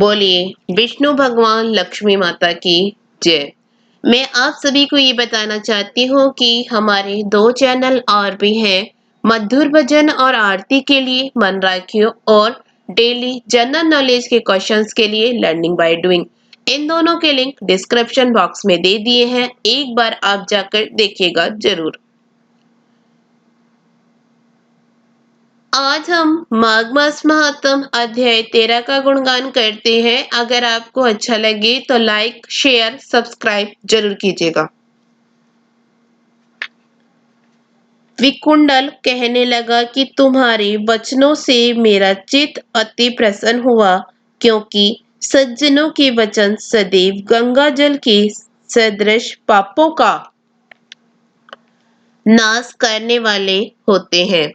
बोलिए विष्णु भगवान लक्ष्मी माता की जय। मैं आप सभी को ये बताना चाहती हूँ कि हमारे 2 चैनल और भी हैं, मधुर भजन और आरती के लिए मन राखियो और डेली जनरल नॉलेज के क्वेश्चंस के लिए लर्निंग बाय डूइंग। इन दोनों के लिंक डिस्क्रिप्शन बॉक्स में दे दिए हैं, एक बार आप जाकर देखिएगा जरूर। आज हम माघ मास महात्म अध्याय 13 का गुणगान करते हैं। अगर आपको अच्छा लगे तो लाइक शेयर सब्सक्राइब जरूर कीजिएगा। विकुंडल कहने लगा कि तुम्हारे वचनों से मेरा चित्त अति प्रसन्न हुआ, क्योंकि सज्जनों के वचन सदैव गंगा जल के सदृश पापों का नाश करने वाले होते हैं।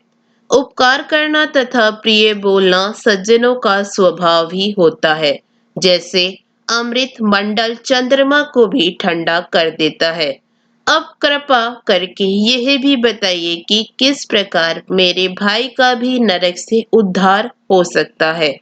उपकार करना तथा प्रिय बोलना सज्जनों का स्वभाव ही होता है, जैसे अमृत मंडल चंद्रमा को भी ठंडा कर देता है। अब कृपा करके यह भी बताइए कि किस प्रकार मेरे भाई का भी नरक से उद्धार हो सकता है।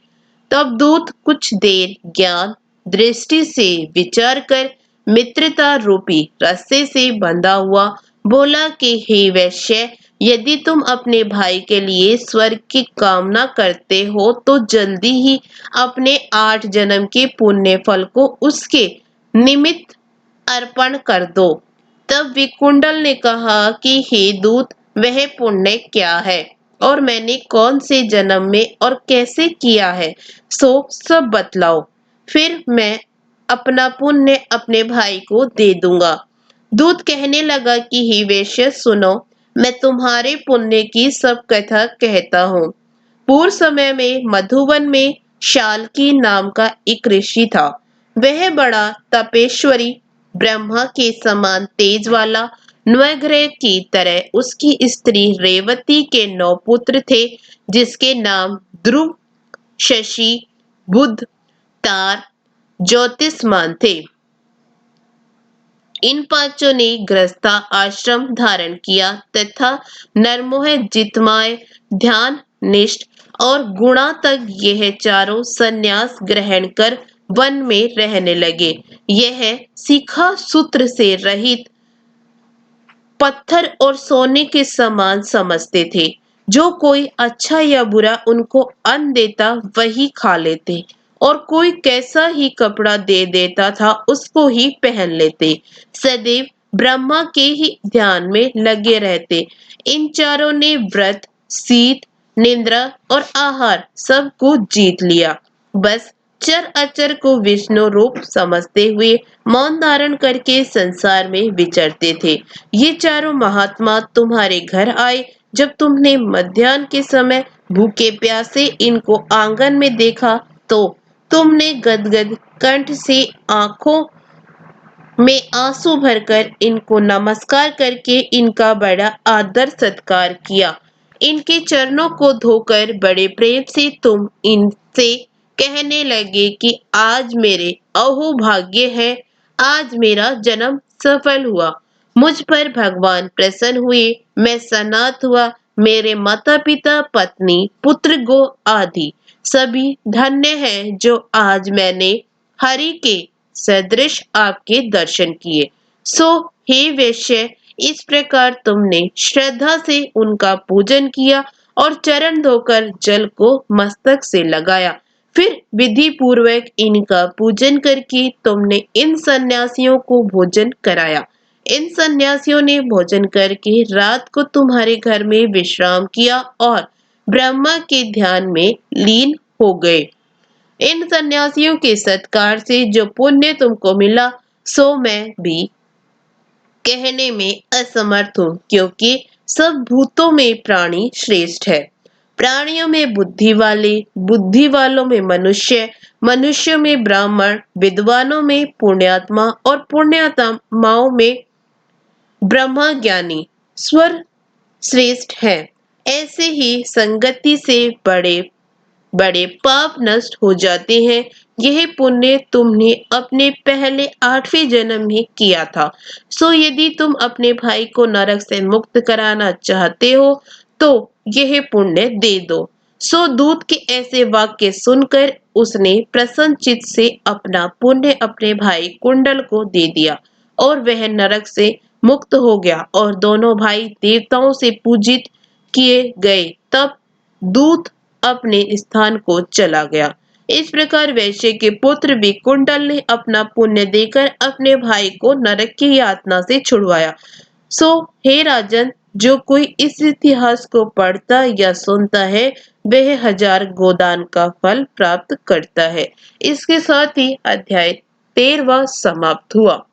तब दूत कुछ देर ज्ञान दृष्टि से विचार कर मित्रता रूपी रस्से से बंधा हुआ बोला कि हे वैश्य, यदि तुम अपने भाई के लिए स्वर्ग की कामना करते हो तो जल्दी ही अपने 8 जन्म के पुण्य फल को उसके निमित्त अर्पण कर दो। तब विकुंडल ने कहा कि हे दूत, वह पुण्य क्या है और मैंने कौन से जन्म में और कैसे किया है, सो सब बतलाओ, फिर मैं अपना पुण्य अपने भाई को दे दूंगा। दूत कहने लगा कि हे वैश्य सुनो, मैं तुम्हारे पुण्य की सब कथा कहता हूँ। पूर्व समय में मधुवन में शाल्की नाम का एक ऋषि था। वह बड़ा तपेश्वरी, ब्रह्मा के समान तेज वाला, नवग्रह की तरह उसकी स्त्री रेवती के 9 पुत्र थे, जिसके नाम ध्रुव, शशि, बुध, तार, ज्योतिष्मान थे। इन पांचों ने गृहस्था आश्रम धारण किया तथा नरमोह जितमाय ध्यान निष्ठ और गुणा तक यह चारों संन्यास ग्रहण कर वन में रहने लगे। यह शिखा सूत्र से रहित पत्थर और सोने के समान समझते थे। जो कोई अच्छा या बुरा उनको अन्न देता वही खा लेते, और कोई कैसा ही कपड़ा दे देता था उसको ही पहन लेते। सदैव ब्रह्मा के ही ध्यान में लगे रहते। इन चारों ने व्रत, शीत, निद्रा और आहार सब कुछ जीत लिया। बस चर अचर को विष्णु रूप समझते हुए मौन धारण करके संसार में विचरते थे। ये चारों महात्मा तुम्हारे घर आए। जब तुमने मध्याह्न के समय भूखे प्यासे इनको आंगन में देखा तो तुमने गदगद कंठ से आंखों में आंसू भरकर इनको नमस्कार करके इनका बड़ा आदर सत्कार किया। इनके चरणों को धोकर बड़े प्रेम से तुम इनसे कहने लगे कि आज मेरे अहो भाग्य है, आज मेरा जन्म सफल हुआ, मुझ पर भगवान प्रसन्न हुए, मैं सनात हुआ, मेरे माता पिता पत्नी पुत्र गो आदि सभी धन्य हैं जो आज मैंने हरि के सदृश आपके दर्शन किए। सो हे वैश्य, इस प्रकार तुमने श्रद्धा से उनका पूजन किया और चरण धोकर जल को मस्तक से लगाया। फिर विधि पूर्वक इनका पूजन करके तुमने इन सन्यासियों को भोजन कराया। इन सन्यासियों ने भोजन करके रात को तुम्हारे घर में विश्राम किया और ब्रह्मा के ध्यान में लीन हो गए। इन सन्यासियों के सत्कार से जो पुण्य तुमको मिला सो मैं भी कहने में असमर्थ हूँ, क्योंकि सब भूतों में प्राणी श्रेष्ठ है। प्राणियों में बुद्धि वाले, बुद्धि वालों में मनुष्य, मनुष्यों में ब्राह्मण, विद्वानों में पुण्यात्मा और पुण्यात्माओं में ब्रह्मा ज्ञानी स्वर श्रेष्ठ है। ऐसे ही संगति से बड़े बड़े पाप नष्ट हो जाते हैं। यह पुण्य तुमने अपने पहले 8वें जन्म में किया था। सो यदि तुम अपने भाई को नरक से मुक्त कराना चाहते हो तो यह पुण्य दे दो। सो दूत के ऐसे वाक्य सुनकर उसने प्रसन्नचित्त से अपना पुण्य अपने भाई कुंडल को दे दिया और वह नरक से मुक्त हो गया और दोनों भाई देवताओं से पूजित किए गए। तब दूत अपने स्थान को चला गया। इस प्रकार वैश्य के पुत्र भी कुंडल ने अपना पुण्य देकर अपने भाई को नरक की यातना से छुड़वाया। सो हे राजन, जो कोई इस इतिहास को पढ़ता या सुनता है वह 1000 गोदान का फल प्राप्त करता है। इसके साथ ही अध्याय 13वां समाप्त हुआ।